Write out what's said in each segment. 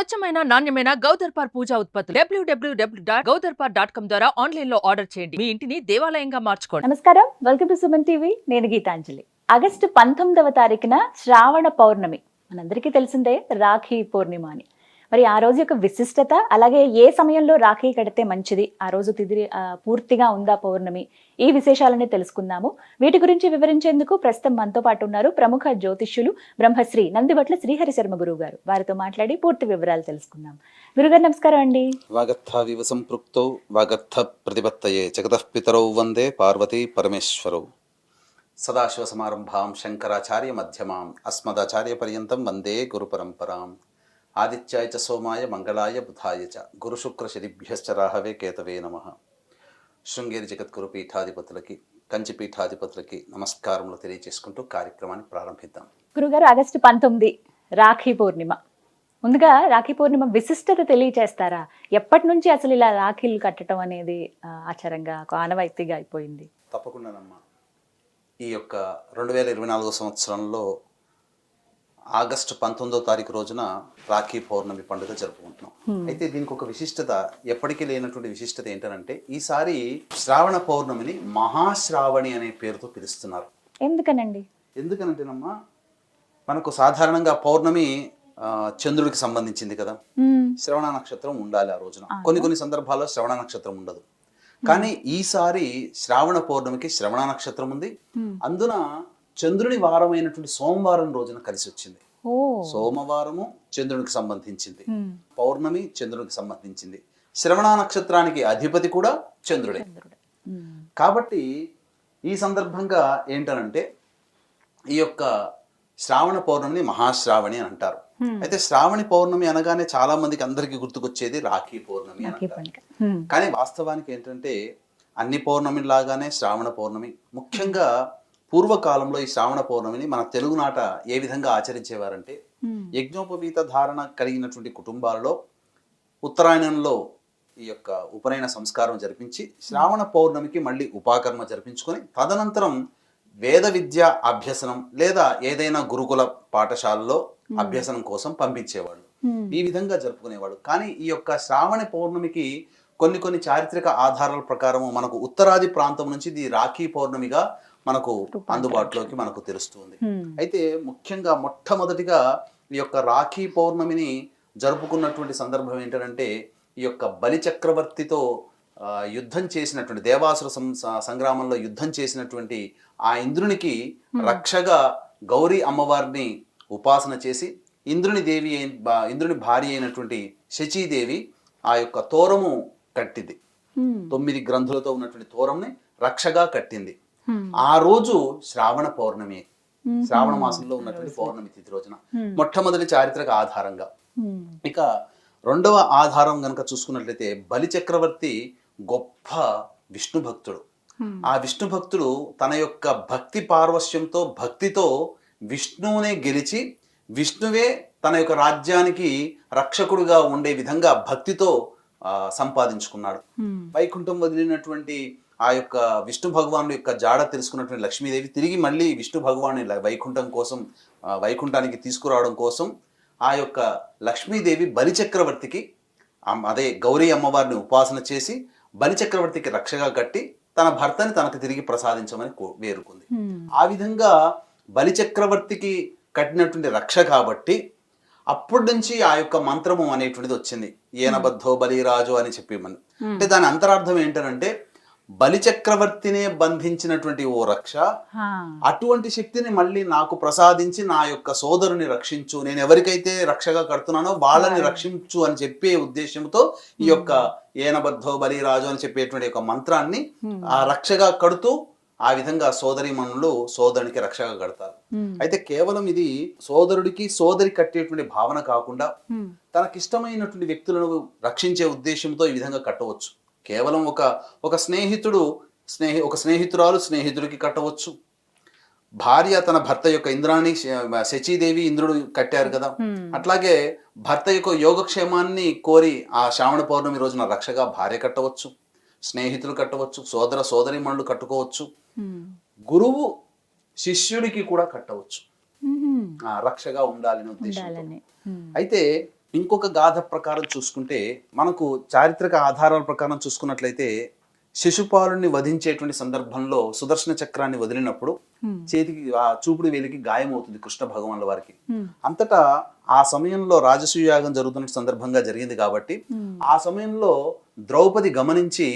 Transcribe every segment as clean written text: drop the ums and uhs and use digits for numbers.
స్వచ్ఛమైన నాణ్యమైన గౌదర్పార్ పూజా ఉత్పత్తులు www.gaudarpar.com ద్వారా ఆన్లైన్ లో ఆర్డర్ చేయండి. మీ ఇంటిని దేవాలయంగా మార్చుకోండి. నమస్కారం, వెల్కమ్ టు సుమన్ టీవీ. నేను గీతాంజలి. ఆగస్టు 19వ తారీఖున శ్రావణ పౌర్ణమి. మనందరికీ తెలిసిందే రాఖీ పూర్ణిమ అని. మరి ఆ రోజు యొక్క విశిష్టత, అలాగే ఏ సమయంలో రాఖీ కడితే మంచిది, ఆ రోజు తిథి పూర్తిగా ఉందా పౌర్ణమి, ఈ విశేషాలని తెలుసుకుందాము. వీటి గురించి వివరించేందుకు ప్రస్తుతం మనతో పాటు ఉన్నారు ప్రముఖ జ్యోతిష్యులు బ్రహ్మశ్రీ నందివట్ల శ్రీహరి శర్మ గురువు గారు. వారితో మాట్లాడి పూర్తి వివరాలు తెలుసుకుందాం. గురుగారు నమస్కారం అండి. వాగర్థావివ సంపృక్తౌ వాగర్థ ప్రతిపత్తయే జగతః పితరౌ వందే పార్వతీ పరమేశ్వరౌ. సదాశివ సమారంభాం శంకరాచార్య మధ్యమాం అస్మదాచార్య పర్యంతం వందే గురు పరంపరాం. ఆదిత్యాయ చ సోమాయ మంగళాయ బుధాయ చ గురు శుక్ర శనిభ్యశ్చ రాహవే కేతవే నమః. శృంగేరి జగద్గురు పీఠాధిపతులకి, కంచి పీఠాధిపతులకి నమస్కారములు తెలియజేసుకుంటూ కార్యక్రమాన్ని ప్రారంభిద్దాం. గురుగారు, ఆగస్టు 19 రాఖీ పూర్ణిమ. ముందుగా రాఖీ పూర్ణిమ విశిష్టత తెలియచేస్తారా? ఎప్పటి నుంచి అసలు ఇలా రాఖీలు కట్టడం అనేది ఆచారంగా, ఆనవాయితీగా అయిపోయింది? తప్పకుండానమ్మా. ఈ యొక్క 2024 సంవత్సరంలో ఆగస్టు 19వ తారీఖు రోజున రాఖీ పౌర్ణమి పండుగ జరుపుకుంటున్నాం. అయితే దీనికి ఒక విశిష్టత, ఎప్పటికీ లేనటువంటి విశిష్టత ఏంటంటే, ఈసారి శ్రావణ పౌర్ణమిని మహాశ్రావణి అనే పేరుతో పిలుస్తున్నారు. ఎందుకనండి? ఎందుకనంటేనమ్మా, మనకు సాధారణంగా పౌర్ణమి చంద్రుడికి సంబంధించింది కదా. శ్రవణ నక్షత్రం ఉండాలి ఆ రోజున. కొన్ని సందర్భాల్లో శ్రవణ నక్షత్రం ఉండదు. కానీ ఈసారి శ్రావణ పౌర్ణమికి శ్రవణ నక్షత్రం ఉంది. అందున చంద్రుని వారమైనటువంటి సోమవారం రోజున కలిసి వచ్చింది. సోమవారము చంద్రునికి సంబంధించింది, పౌర్ణమి చంద్రునికి సంబంధించింది. శ్రవణ నక్షత్రానికి అధిపతి కూడా చంద్రుడే. కాబట్టి ఈ సందర్భంగా ఏంటనంటే, ఈ యొక్క శ్రావణ పౌర్ణమిని మహాశ్రావణి అని అంటారు. అయితే శ్రావణి పౌర్ణమి అనగానే చాలా మందికి అందరికి గుర్తుకొచ్చేది రాఖీ పౌర్ణమి అని అంటారు. కానీ వాస్తవానికి ఏంటంటే, అన్ని పౌర్ణమి లాగానే శ్రావణ పౌర్ణమి, ముఖ్యంగా పూర్వకాలంలో ఈ శ్రావణ పౌర్ణమిని మన తెలుగునాట ఏ విధంగా ఆచరించేవారంటే, యజ్ఞోపవీత ధారణ కలిగినటువంటి కుటుంబాలలో ఉత్తరాయణంలో ఈ యొక్క ఉపనయన సంస్కారం జరిపించి, శ్రావణ పౌర్ణమికి మళ్ళీ ఉపాకర్మ జరిపించుకొని, తదనంతరం వేద విద్య అభ్యసనం లేదా ఏదైనా గురుకుల పాఠశాలలో అభ్యసనం కోసం పంపించేవాళ్ళు. ఈ విధంగా జరుపుకునేవాడు. కానీ ఈ యొక్క శ్రావణ పౌర్ణమికి కొన్ని చారిత్రక ఆధారాల ప్రకారం మనకు ఉత్తరాది ప్రాంతం నుంచి ఇది రాఖీ పౌర్ణమిగా మనకు అందుబాటులోకి మనకు తెలుస్తుంది. అయితే ముఖ్యంగా మొట్టమొదటిగా ఈ యొక్క రాఖీ పౌర్ణమిని జరుపుకున్నటువంటి సందర్భం ఏంటంటే, ఈ యొక్క బలి చక్రవర్తితో యుద్ధం చేసినటువంటి, దేవాసుర సంగ్రామంలో యుద్ధం చేసినటువంటి ఆ ఇంద్రునికి రక్షగా గౌరీ అమ్మవారిని ఉపాసన చేసి, ఇంద్రుని భార్య అయినటువంటి శచీదేవి ఆ యొక్క తోరము కట్టింది. 9 గ్రంథులతో ఉన్నటువంటి తోరంని రక్షగా కట్టింది. ఆ రోజు శ్రావణ పౌర్ణమి, శ్రావణ మాసంలో ఉన్నటువంటి పౌర్ణమి తిథి రోజున మొట్టమొదటి చారిత్రక ఆధారంగా. ఇక రెండవ ఆధారం గనక చూసుకున్నట్లయితే, బలి చక్రవర్తి గొప్ప విష్ణు భక్తుడు. ఆ విష్ణు భక్తుడు తన యొక్క భక్తి పార్వశ్యంతో, భక్తితో విష్ణువునే గెలిచి, విష్ణువే తన యొక్క రాజ్యానికి రక్షకుడుగా ఉండే విధంగా భక్తితో సంపాదించుకున్నాడు. వైకుంఠం వదిలినటువంటి ఆ యొక్క విష్ణు భగవాను యొక్క జాడ తెలుసుకున్నటువంటి లక్ష్మీదేవి తిరిగి మళ్ళీ విష్ణు భగవాన్ని వైకుంఠం కోసం, వైకుంఠానికి తీసుకురావడం కోసం ఆ యొక్క లక్ష్మీదేవి బలిచక్రవర్తికి, అదే గౌరీ అమ్మవారిని ఉపాసన చేసి బలిచక్రవర్తికి రక్షగా కట్టి తన భర్తని తనకు తిరిగి ప్రసాదించమని వేరుకుంది. ఆ విధంగా బలిచక్రవర్తికి కట్టినటువంటి రక్ష కాబట్టి అప్పటి నుంచి ఆ యొక్క మంత్రము అనేటువంటిది వచ్చింది. ఏనబద్ధో బలిరాజు అని చెప్పి మనం అంటే, దాని అంతరార్థం ఏంటంటే, బలిచక్రవర్తినే బంధించినటువంటి ఓ రక్ష, అటువంటి శక్తిని మళ్ళీ నాకు ప్రసాదించి నా యొక్క సోదరుని రక్షించు, నేను ఎవరికైతే రక్షగా కడుతున్నానో వాళ్ళని రక్షించు అని చెప్పే ఉద్దేశంతో ఈ యొక్క ఏనబద్ధో బలిరాజు అని చెప్పేటువంటి ఒక మంత్రాన్ని ఆ రక్షగా కడుతూ, ఆ విధంగా సోదరీమణులు సోదరునికి రక్షగా కడతారు. అయితే కేవలం ఇది సోదరుడికి సోదరి కట్టేటువంటి భావన కాకుండా, తనకిష్టమైనటువంటి వ్యక్తులను రక్షించే ఉద్దేశంతో ఈ విధంగా కట్టవచ్చు. కేవలం ఒక స్నేహితురాలు స్నేహితుడికి కట్టవచ్చు. భార్య తన భర్త యొక్క, ఇంద్రాణి శచీదేవి ఇంద్రుడు కట్టారు కదా, అట్లాగే భర్త యొక్క యోగక్షేమాన్ని కోరి ఆ శ్రావణ పౌర్ణమి రోజున రక్షగా భార్య కట్టవచ్చు, స్నేహితులు కట్టవచ్చు, సోదరీమణులు కట్టుకోవచ్చు, గురువు శిష్యుడికి కూడా కట్టవచ్చు, రక్షగా ఉండాలని ఉద్దేశంతో. అయితే ఇంకొక గాథ ప్రకారం చూసుకుంటే మనకు చారిత్రక ఆధారాల ప్రకారం చూసుకున్నట్లయితే శిశుపాలుని వధించేటువంటి సందర్భంలో సుదర్శన చక్రాన్ని వదిలినప్పుడు చేతికి ఆ చూపుడు వేలికి గాయం అవుతుంది కృష్ణ భగవానుల వారికి. అంతటా ఆ సమయంలో రాజసూయ యాగం జరుగుతున్న సందర్భంగా జరిగింది కాబట్టి ఆ సమయంలో ద్రౌపది గమనించి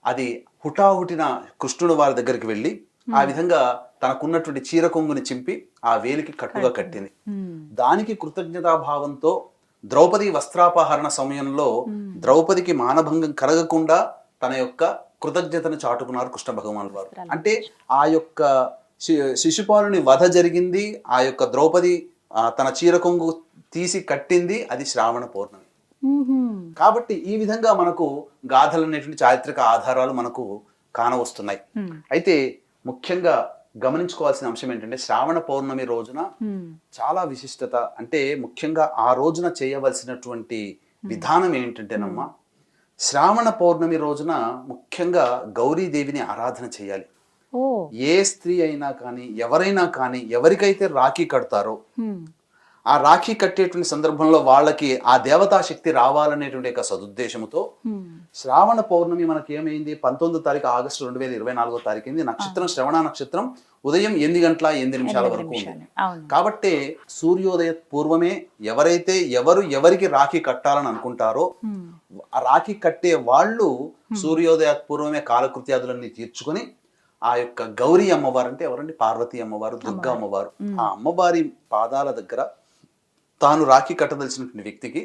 అది హుటాహుటిన కృష్ణుడు వారి దగ్గరికి వెళ్ళి ఆ విధంగా తనకున్నటువంటి చీర కొంగుని చింపి ఆ వేలికి కట్టుగా కట్టింది. దానికి కృతజ్ఞతాభావంతో ద్రౌపది వస్త్రాపహరణ సమయంలో ద్రౌపదికి మానభంగం కలగకుండా తన యొక్క కృతజ్ఞతను చాటుకున్నారు కృష్ణ భగవానుల వారు. అంటే ఆ యొక్క శిశుపాలుని వధ జరిగింది, ఆ యొక్క ద్రౌపది తన చీర కొంగు తీసి కట్టింది, అది శ్రావణ పౌర్ణమి. కాబట్టి ఈ విధంగా మనకు గాథలు అనేటువంటి చారిత్రక ఆధారాలు మనకు కానవస్తున్నాయి. అయితే ముఖ్యంగా గమనించుకోవాల్సిన అంశం ఏంటంటే శ్రావణ పౌర్ణమి రోజున చాలా విశిష్టత. అంటే ముఖ్యంగా ఆ రోజున చేయవలసినటువంటి విధానం ఏంటంటేనమ్మా, శ్రావణ పౌర్ణమి రోజున ముఖ్యంగా గౌరీదేవిని ఆరాధన చేయాలి. ఏ స్త్రీ అయినా కానీ ఎవరైనా కానీ ఎవరికైతే రాఖీ కడతారో ఆ రాఖీ కట్టేటువంటి సందర్భంలో వాళ్ళకి ఆ దేవతా శక్తి రావాలనేటువంటి ఒక సదుద్దేశంతో శ్రావణ పౌర్ణమి మనకి ఏమైంది 19వ తారీఖు ఆగస్టు 2024వ తారీఖు నక్షత్రం శ్రవణ నక్షత్రం ఉదయం 8:08 వరకు ఉంది. కాబట్టి సూర్యోదయ పూర్వమే ఎవరికి రాఖీ కట్టాలని అనుకుంటారో ఆ రాఖీ కట్టే వాళ్ళు సూర్యోదయ పూర్వమే కాలకృత్యాదులన్నీ తీర్చుకొని ఆ యొక్క గౌరీ అమ్మవారు అంటే ఎవరండి, పార్వతీ అమ్మవారు, దుర్గా అమ్మవారు, ఆ అమ్మవారి పాదాల దగ్గర తాను రాఖీ కట్టదలిచినటువంటి వ్యక్తికి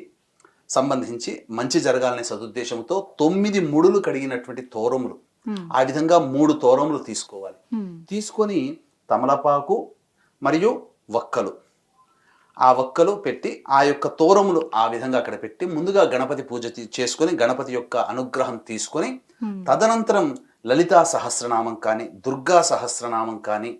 సంబంధించి మంచి జరగాలనే సదుద్దేశంతో 9 ముడులు కడిగినటువంటి తోరములు, ఆ విధంగా 3 తోరములు తీసుకోవాలి. తీసుకొని తమలపాకు మరియు వక్కలు, ఆ వక్కలు పెట్టి ఆ యొక్క తోరములు ఆ విధంగా అక్కడ పెట్టి ముందుగా గణపతి పూజ చేసుకొని గణపతి యొక్క అనుగ్రహం తీసుకొని తదనంతరం లలితా సహస్రనామం కానీ దుర్గా సహస్రనామం కానీ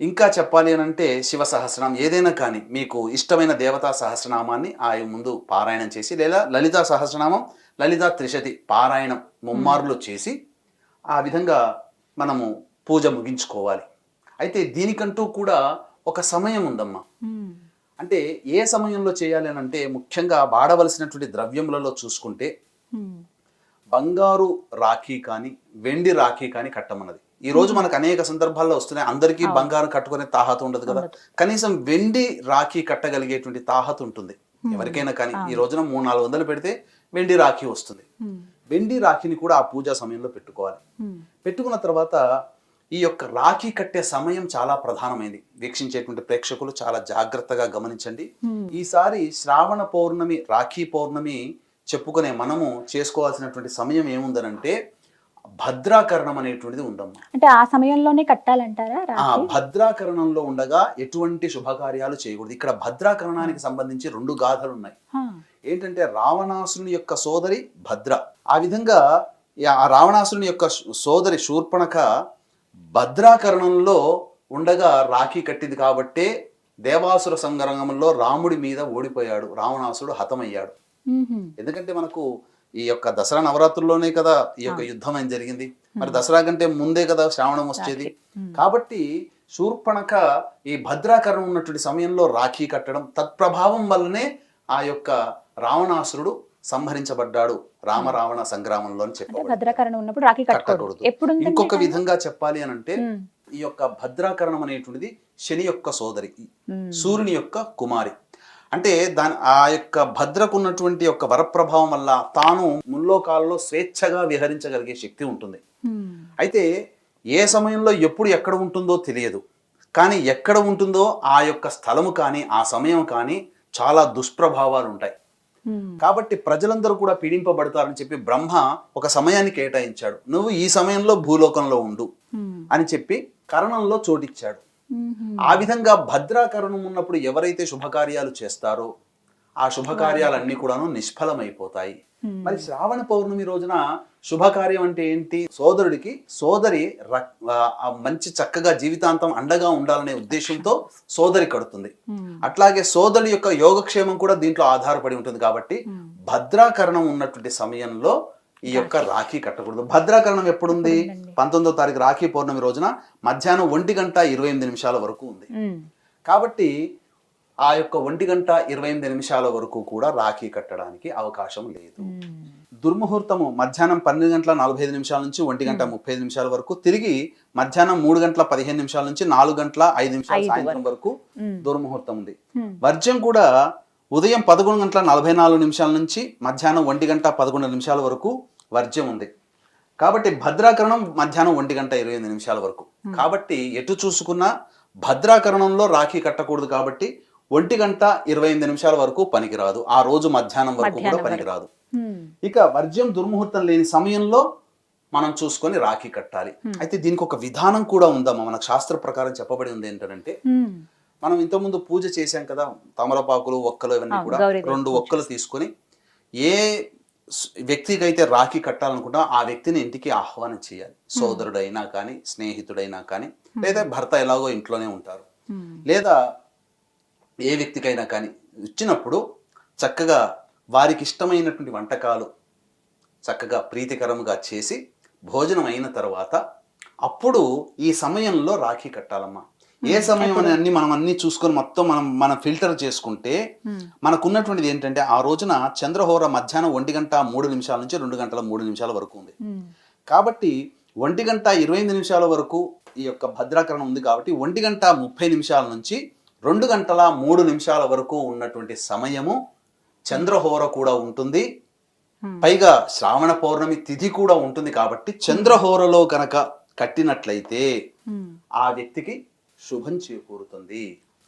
ఇంకా చెప్పాలి అని అంటే శివ సహస్రనామం ఏదైనా కానీ మీకు ఇష్టమైన దేవతా సహస్రనామాన్ని ఆ ముందు పారాయణం చేసి లేదా లలితా సహస్రనామం లలితా త్రిశతి పారాయణం ముమ్మార్లు చేసి ఆ విధంగా మనము పూజ ముగించుకోవాలి. అయితే దీనికంటూ కూడా ఒక సమయం ఉందమ్మా. అంటే ఏ సమయంలో చేయాలి అని అంటే ముఖ్యంగా వాడవలసినటువంటి ద్రవ్యములలో చూసుకుంటే బంగారు రాఖీ కానీ వెండి రాఖీ కానీ కట్టమన్నది. ఈ రోజు మనకు అనేక సందర్భాల్లో వస్తున్నాయి. అందరికీ బంగారం కట్టుకునే తాహత ఉండదు కదా, కనీసం వెండి రాఖీ కట్టగలిగేటువంటి తాహత ఉంటుంది ఎవరికైనా కానీ. ఈ రోజున 300-400 పెడితే వెండి రాఖీ వస్తుంది. వెండి రాఖీని కూడా ఆ పూజా సమయంలో పెట్టుకోవాలి. పెట్టుకున్న తర్వాత ఈ యొక్క రాఖీ కట్టే సమయం చాలా ప్రధానమైంది. వీక్షించేటువంటి ప్రేక్షకులు చాలా జాగ్రత్తగా గమనించండి. ఈసారి శ్రావణ పౌర్ణమి రాఖీ పౌర్ణమి చెప్పుకునే మనము చేసుకోవాల్సినటువంటి సమయం ఏముందనంటే భద్రాకరణం అనేటువంటిది ఉందమ్మా. అంటే ఆ సమయంలోనే కట్టాలంటారా? ఆ భద్రాకరణంలో ఉండగా ఎటువంటి శుభకార్యాలు చేయకూడదు. ఇక్కడ భద్రాకరణానికి సంబంధించి 2 గాథలు ఉన్నాయి. ఏంటంటే రావణాసురుని యొక్క సోదరి భద్ర, ఆ విధంగా ఆ రావణాసురుని యొక్క సోదరి శూర్పణఖ భద్రాకరణంలో ఉండగా రాఖీ కట్టింది కాబట్టే దేవాసుర సంగ్రామంలో రాముడి మీద ఓడిపోయాడు, రావణాసురుడు హతమయ్యాడు. ఎందుకంటే మనకు ఈ యొక్క దసరా నవరాత్రుల్లోనే కదా ఈ యొక్క యుద్ధం అని జరిగింది. మరి దసరా కంటే ముందే కదా శ్రావణం వచ్చేది. కాబట్టి శూర్పణఖ ఈ భద్రాకరణం ఉన్నటువంటి సమయంలో రాఖీ కట్టడం తత్ప్రభావం వల్లనే ఆ యొక్క రావణాసురుడు సంహరించబడ్డాడు రామ రావణ సంగ్రామంలో అని చెప్పారు. భద్రాకరణం ఉన్నప్పుడు రాఖీ కట్టకూడదు. ఇంకొక విధంగా చెప్పాలి అని అంటే ఈ యొక్క భద్రాకరణం అనేటువంటిది శని యొక్క సోదరి, సూర్యుని యొక్క కుమారి. అంటే ఆ యొక్క భద్రకు ఉన్నటువంటి యొక్క వరప్రభావం వల్ల తాను ముల్లోకాలలో స్వేచ్ఛగా విహరించగలిగే శక్తి ఉంటుంది. అయితే ఏ సమయంలో ఎప్పుడు ఎక్కడ ఉంటుందో తెలియదు, కానీ ఎక్కడ ఉంటుందో ఆ యొక్క స్థలము కానీ ఆ సమయం కానీ చాలా దుష్ప్రభావాలు ఉంటాయి. కాబట్టి ప్రజలందరూ కూడా పీడింపబడతారని చెప్పి బ్రహ్మ ఒక సమయాన్ని కేటాయించాడు. నువ్వు ఈ సమయంలో భూలోకంలో ఉండు అని చెప్పి కరణంలో చోటిచ్చాడు. ఆ విధంగా భద్రాకరణం ఉన్నప్పుడు ఎవరైతే శుభకార్యాలు చేస్తారో ఆ శుభకార్యాలన్నీ కూడాను నిష్ఫలమైపోతాయి. మరి శ్రావణ పౌర్ణమి రోజున శుభకార్యం అంటే ఏంటి? సోదరుడికి సోదరి మంచి చక్కగా జీవితాంతం అండగా ఉండాలనే ఉద్దేశంతో సోదరి కడుతుంది. అట్లాగే సోదరుడి యొక్క యోగక్షేమం కూడా దీంట్లో ఆధారపడి ఉంటుంది. కాబట్టి భద్రాకరణం ఉన్నటువంటి సమయంలో ఈ యొక్క రాఖీ కట్టకూడదు. భద్రాకరణం ఎప్పుడుంది? 19వ తారీఖు రాఖీ పౌర్ణమి రోజున మధ్యాహ్నం 1:28 వరకు ఉంది. కాబట్టి ఆ యొక్క 1:28 వరకు కూడా రాఖీ కట్టడానికి అవకాశం లేదు. దుర్ముహూర్తము మధ్యాహ్నం 12:45 నుంచి 1:35 వరకు, తిరిగి మధ్యాహ్నం 3:15 నుంచి 4:05 సాయంత్రం వరకు దుర్ముహూర్తం ఉంది. వర్జ్యం కూడా ఉదయం 11:44 నుంచి మధ్యాహ్నం 1:11 వరకు వర్జ్యం ఉంది. కాబట్టి భద్రాకరణం మధ్యాహ్నం 1:28 వరకు. కాబట్టి ఎటు చూసుకున్నా భద్రాకరణంలో రాఖీ కట్టకూడదు. కాబట్టి 1:28 వరకు పనికిరాదు. ఆ రోజు మధ్యాహ్నం వరకు కూడా పనికిరాదు. ఇక వర్జ్యం దుర్ముహూర్తం లేని సమయంలో మనం చూసుకొని రాఖీ కట్టాలి. అయితే దీనికి ఒక విధానం కూడా ఉందమ్మా. మనకు శాస్త్ర ప్రకారం చెప్పబడి ఉంది ఏంటంటే, మనం ఇంతకుముందు పూజ చేశాం కదా, తమలపాకులు, ఒక్కలు ఇవన్నీ కూడా 2 ఒక్కలు తీసుకొని ఏ వ్యక్తికి అయితే రాఖీ కట్టాలనుకుంటా ఆ వ్యక్తిని ఇంటికి ఆహ్వానం చేయాలి. సోదరుడైనా కానీ, స్నేహితుడైనా కానీ, లేదా భర్త ఎలాగో ఇంట్లోనే ఉంటారు, లేదా ఏ వ్యక్తికైనా కానీ ఇచ్చినప్పుడు చక్కగా వారికి ఇష్టమైనటువంటి వంటకాలు చక్కగా ప్రీతికరముగా చేసి భోజనం అయిన తర్వాత అప్పుడు ఈ సమయంలో రాఖీ కట్టాలమ్మా. ఏ సమయం అని అన్ని మనం అన్ని చూసుకొని మొత్తం మనం ఫిల్టర్ చేసుకుంటే మనకున్నటువంటిది ఏంటంటే, ఆ రోజున చంద్రహోర మధ్యాహ్నం 1:03 నుంచి 2:03 వరకు ఉంది. కాబట్టి 1:25 వరకు ఈ యొక్క భద్రాకరణం ఉంది. కాబట్టి 1:30 నుంచి 2:03 వరకు ఉన్నటువంటి సమయము చంద్రహోర కూడా ఉంటుంది. పైగా శ్రావణ పౌర్ణమి తిథి కూడా ఉంటుంది. కాబట్టి చంద్రహోరలో కనుక కట్టినట్లయితే ఆ వ్యక్తికి శుభం చేకూరుతుంది.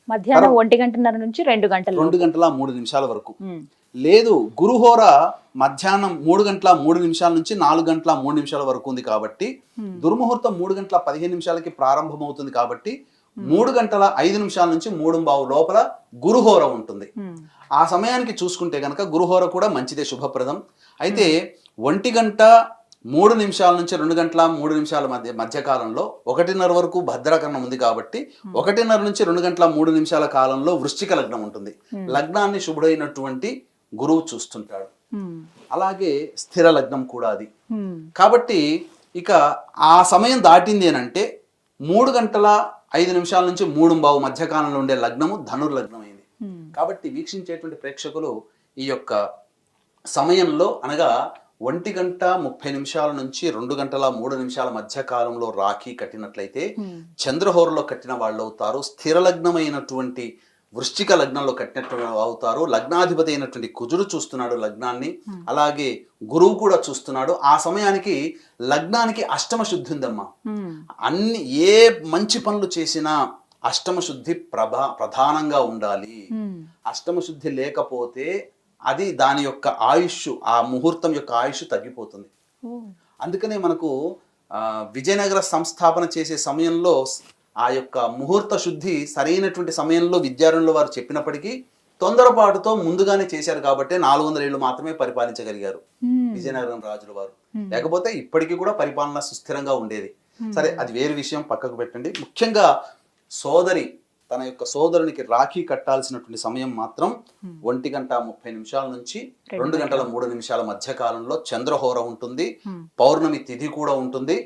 మధ్యాహ్నం 1:30 నుంచి 2:03 వరకు. లేదు, గురుహోర మధ్యాహ్నం 3:03 నుంచి 4:03 వరకు ఉంది. కాబట్టి దుర్ముహూర్తం 3:15 ప్రారంభమవుతుంది. కాబట్టి 3:05 నుంచి 3:15 లోపల గురుహోర ఉంటుంది. ఆ సమయానికి చూసుకుంటే కనుక గురుహోర కూడా మంచిదే, శుభప్రదం. అయితే 1:03 నుంచి 2:03 మధ్య కాలంలో 1:30 వరకు భద్రాకరణం ఉంది. కాబట్టి 1:30 నుంచి 2:03 కాలంలో వృశ్చిక లగ్నం ఉంటుంది. లగ్నాన్ని శుభుడైనటువంటి గురువు చూస్తుంటాడు. అలాగే స్థిర లగ్నం కూడా అది. కాబట్టి ఇక ఆ సమయం దాటింది అనంటే 3:05 నుంచి 3:15 మధ్య కాలంలో ఉండే లగ్నము ధనుర్లగ్నం అయింది. కాబట్టి వీక్షించేటువంటి ప్రేక్షకులు ఈ యొక్క సమయంలో అనగా 1:30 నుంచి 2:03 మధ్య కాలంలో రాఖీ కట్టినట్లయితే చంద్రహోరలో కట్టిన వాళ్ళు అవుతారు. స్థిర లగ్నమైనటువంటి వృశ్చిక లగ్నంలో కట్టినట్టు అవుతారు. లగ్నాధిపతి అయినటువంటి కుజుడు చూస్తున్నాడు లగ్నాన్ని, అలాగే గురువు కూడా చూస్తున్నాడు. ఆ సమయానికి లగ్నానికి అష్టమ శుద్ధి ఉందమ్మా. అన్ని ఏ మంచి పనులు చేసినా అష్టమ శుద్ధి ప్రధానంగా ఉండాలి. అష్టమ శుద్ధి లేకపోతే అది దాని యొక్క ఆయుష్, ఆ ముహూర్తం యొక్క ఆయుష్ తగ్గిపోతుంది. అందుకనే మనకు విజయనగర సంస్థాపన చేసే సమయంలో ఆ యొక్క ముహూర్త శుద్ధి సరైనటువంటి సమయంలో విద్యారణ్యుల వారు చెప్పినప్పటికీ తొందరపాటుతో ముందుగానే చేశారు. కాబట్టి 400 ఏళ్ళు మాత్రమే పరిపాలించగలిగారు విజయనగరం రాజుల వారు. లేకపోతే ఇప్పటికీ కూడా పరిపాలన సుస్థిరంగా ఉండేది. సరే, అది వేరే విషయం, పక్కకు పెట్టండి. ముఖ్యంగా సోదరి తన యొక్క సోదరునికి రాఖీ కట్టాల్సినటువంటి సమయం మాత్రం 1:30 నుంచి 2:03 మధ్య కాలంలో చంద్రహోర ఉంటుంది. పౌర్ణమి తిథి కూడా ఉంటుంది.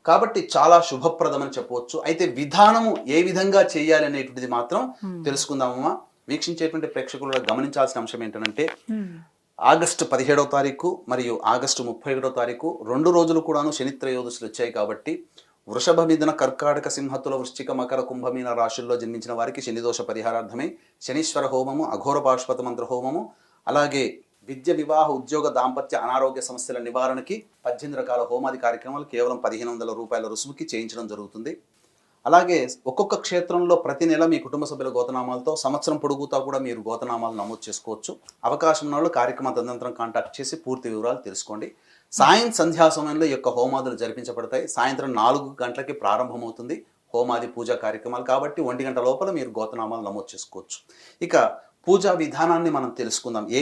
కాబట్టి చాలా శుభప్రదమని చెప్పవచ్చు. అయితే విధానము ఏ విధంగా చేయాలి అనేటువంటిది మాత్రం తెలుసుకుందామమ్మా. వీక్షించేటువంటి ప్రేక్షకులు గమనించాల్సిన అంశం ఏంటంటే, ఆగస్టు 17వ తారీఖు మరియు ఆగస్టు 31వ తారీఖు 2 రోజులు కూడాను శనిత్రయోదశులు వచ్చాయి. కాబట్టి వృషభ మిథున కర్కాటక సింహతుల వృశ్చిక మకర కుంభమీన రాశుల్లో జన్మించిన వారికి శనిదోష పరిహారార్థమై శనీశ్వర హోమము, అఘోర పాశుపత మంత్ర హోమము, అలాగే విద్య, వివాహ, ఉద్యోగ, దాంపత్య, అనారోగ్య సమస్యల నివారణకి 18 రకాల హోమాది కార్యక్రమాలు కేవలం 1500 రూపాయల రుసుముకి చేయించడం జరుగుతుంది. అలాగే ఒక్కొక్క క్షేత్రంలో ప్రతి నెల మీ కుటుంబ సభ్యుల గోతనామాలతో సంవత్సరం పొడుగుతా కూడా మీరు గోతనామాలు నమోదు చేసుకోవచ్చు. అవకాశం ఉన్న వాళ్ళు కార్యక్రమ తదనంతరం కాంటాక్ట్ చేసి పూర్తి వివరాలు తెలుసుకోండి. సంధ్యా సమయంలో ఈ యొక్క హోమాదులు జరిపించబడతాయి. సాయంత్రం 4 గంటలకి ప్రారంభమవుతుంది హోమాది పూజా కార్యక్రమాలు. కాబట్టి 1 గంట లోపల మీరు గోతనామాలు నమోదు చేసుకోవచ్చు. ఇక పూజా విధానాన్ని మనం తెలుసుకుందాం. ఏ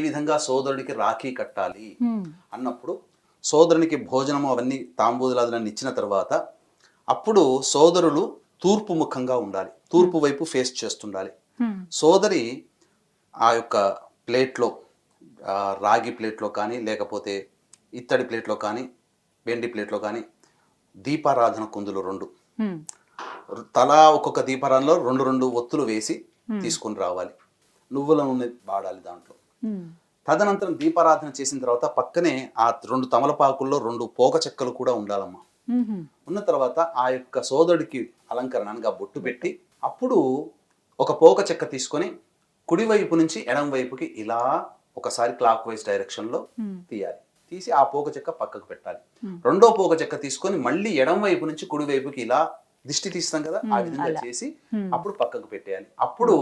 విధంగా సోదరుడికి రాఖీ కట్టాలి అన్నప్పుడు, సోదరునికి భోజనము అవన్నీ తాంబూలాదులన్నీ ఇచ్చిన తర్వాత అప్పుడు సోదరులు తూర్పు ముఖంగా ఉండాలి, తూర్పు వైపు ఫేస్ చేస్తుండాలి. సోదరి ఆ యొక్క ప్లేట్లో, రాగి ప్లేట్లో కానీ లేకపోతే ఇత్తడి ప్లేట్లో కానీ వెండి ప్లేట్లో కానీ దీపారాధన కుందులు 2 తలా ఒక్కొక్క దీపారాధనలో 2 ఒత్తులు వేసి తీసుకొని రావాలి, నువ్వుల నూనె వాడాలి దాంట్లో. తదనంతరం దీపారాధన చేసిన తర్వాత పక్కనే ఆ 2 తమలపాకుల్లో 2 పోక చెక్కలు కూడా ఉండాలమ్మా. ఉన్న తర్వాత ఆ యొక్క సోదరుడికి అలంకరణగా బొట్టు పెట్టి అప్పుడు ఒక పోక చెక్క తీసుకొని కుడివైపు నుంచి ఎడం వైపుకి ఇలా ఒకసారి క్లాక్ వైజ్ డైరెక్షన్ లో తీయాలి. తీసి ఆ పోక చెక్క పక్కకు పెట్టాలి. రెండో పోక చెక్క తీసుకొని మళ్ళీ ఎడం వైపు నుంచి కుడి వైపుకి ఇలా దిష్టి తీస్తాం కదా, ఆ విధంగా చేసి అప్పుడు పక్కకు పెట్టేయాలి. అప్పుడు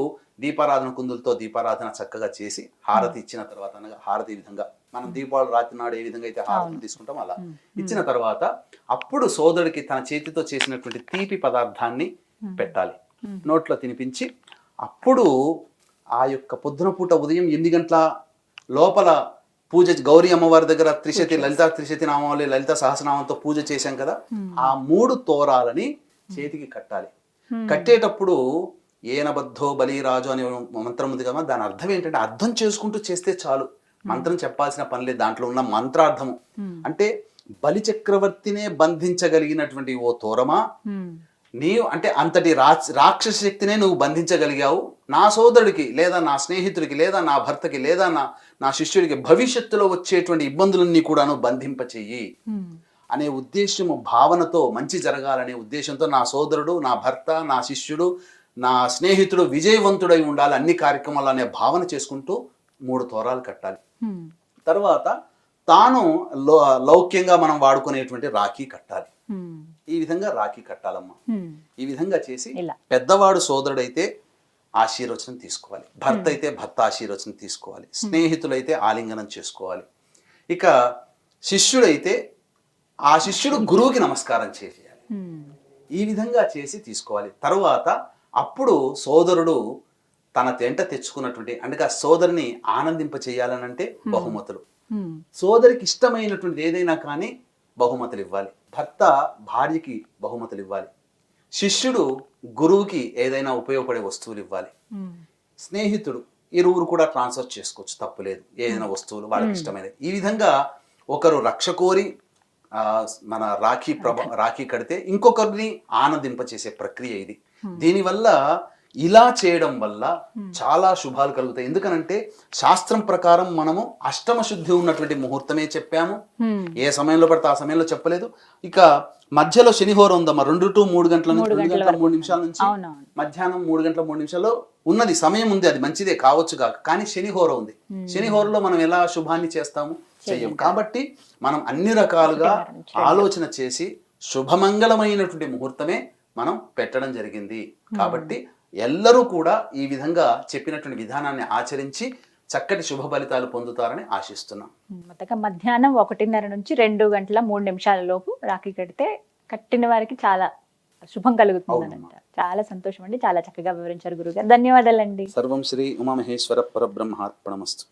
దీపారాధన కుందులతో దీపారాధన చక్కగా చేసి హారతి ఇచ్చిన తర్వాత, అనగా హారతి విధంగా మనం దీపావళి రాత్రి నాడు ఏ విధంగా అయితే హారతి తీసుకుంటాం అలా ఇచ్చిన తర్వాత అప్పుడు సోదరుడికి తన చేతితో చేసినటువంటి తీపి పదార్థాన్ని పెట్టాలి, నోట్లో తినిపించి అప్పుడు ఆ యొక్క పొద్దున పూట ఉదయం 8 గంటల లోపల పూజ, గౌరీ అమ్మవారి దగ్గర త్రిశతి, లలిత త్రిశతి నామావళి, లలిత సహస్రనామంతో పూజ చేశాం కదా, ఆ 3 తోరాలని చేతికి కట్టాలి. కట్టేటప్పుడు ఏనబద్ధో బలిరాజు అనే మంత్రం ఉంది కదా, దాని అర్థం ఏంటంటే అర్థం చేసుకుంటూ చేస్తే చాలు, మంత్రం చెప్పాల్సిన పని లేదు. దాంట్లో ఉన్న మంత్రార్థము అంటే బలి చక్రవర్తినే బంధించగలిగినటువంటి ఓ తోరమా, నీవు అంటే అంతటి రాక్షస శక్తినే నువ్వు బంధించగలిగావు, నా సోదరుడికి లేదా నా స్నేహితుడికి లేదా నా భర్తకి లేదా నా శిష్యుడికి భవిష్యత్తులో వచ్చేటువంటి ఇబ్బందులన్నీ కూడాను బంధింపచేయి అనే ఉద్దేశము, భావనతో మంచి జరగాలనే ఉద్దేశంతో నా సోదరుడు, నా భర్త, నా శిష్యుడు, నా స్నేహితుడు విజయవంతుడై ఉండాలి అన్ని కార్యక్రమాలు అనే భావన చేసుకుంటూ 3 తోరాలు కట్టాలి. తర్వాత తాను లౌక్యంగా మనం వాడుకునేటువంటి రాఖీ కట్టాలి. ఈ విధంగా రాఖీ కట్టాలమ్మా. ఈ విధంగా చేసి పెద్దవాడు సోదరుడైతే ఆశీర్వచనం తీసుకోవాలి, భర్త అయితే భర్త ఆశీర్వచనం తీసుకోవాలి, స్నేహితులైతే ఆలింగనం చేసుకోవాలి, ఇక శిష్యుడైతే ఆ శిష్యుడు గురువుకి నమస్కారం చేయాలి. ఈ విధంగా చేసి తీసుకోవాలి. తరువాత అప్పుడు సోదరుడు తన వెంట తెచ్చుకున్నటువంటి అంటే ఆ సోదరిని ఆనందింప చేయాలనంటే బహుమతులు, సోదరికి ఇష్టమైనటువంటిది ఏదైనా కానీ బహుమతులు ఇవ్వాలి, భర్త భార్యకి బహుమతులు ఇవ్వాలి, శిష్యుడు గురువుకి ఏదైనా ఉపయోగపడే వస్తువులు ఇవ్వాలి, స్నేహితుడు ఇరువురు కూడా ట్రాన్స్ఫర్ చేసుకోవచ్చు, తప్పులేదు, ఏదైనా వస్తువులు వాళ్ళకి ఇష్టమైనది. ఈ విధంగా ఒకరు రక్ష కోరి మన రాఖీ కడితే ఇంకొకరిని ఆనందింపచేసే ప్రక్రియ ఇది. దీనివల్ల ఇలా చేయడం వల్ల చాలా శుభాలు కలుగుతాయి. ఎందుకనంటే శాస్త్రం ప్రకారం మనము అష్టమ శుద్ధి ఉన్నటువంటి ముహూర్తమే చెప్పాము, ఏ సమయంలో పడితే ఆ సమయంలో చెప్పలేదు. ఇక మధ్యలో శనిహోరం ఉందమ్మా, 2 to 3 గంటల నుంచి 2 గంటల 3 నిమిషాల నుంచి మధ్యాహ్నం 3 గంటల 3 నిమిషాల్లో ఉన్నది సమయం ఉంది, అది మంచిదే కావచ్చు కాక, కానీ శనిహోరం ఉంది. శనిహోరంలో మనం ఎలా శుభాన్ని చేస్తాము, చెయ్యము. కాబట్టి మనం అన్ని రకాలుగా ఆలోచన చేసి శుభమంగళమైనటువంటి ముహూర్తమే మనం పెట్టడం జరిగింది. కాబట్టి ఎల్లరూ కూడా ఈ విధంగా చెప్పినటువంటి విధానాన్ని ఆచరించి చక్కటి శుభ ఫలితాలు పొందుతారని ఆశిస్తున్నాం. మొత్తగా మధ్యాహ్నం 1:30 నుంచి 2 గంటల 3 నిమిషాల లోపు రాఖీ కడితే కట్టిన వారికి చాలా శుభం కలుగుతుంది అంట. చాలా సంతోషం అండి, చాలా చక్కగా వివరించారు గురుగారు. ధన్యవాదాలండి. సర్వం శ్రీ ఉమామహేశ్వర పరబ్రహ్మార్పణమస్తు.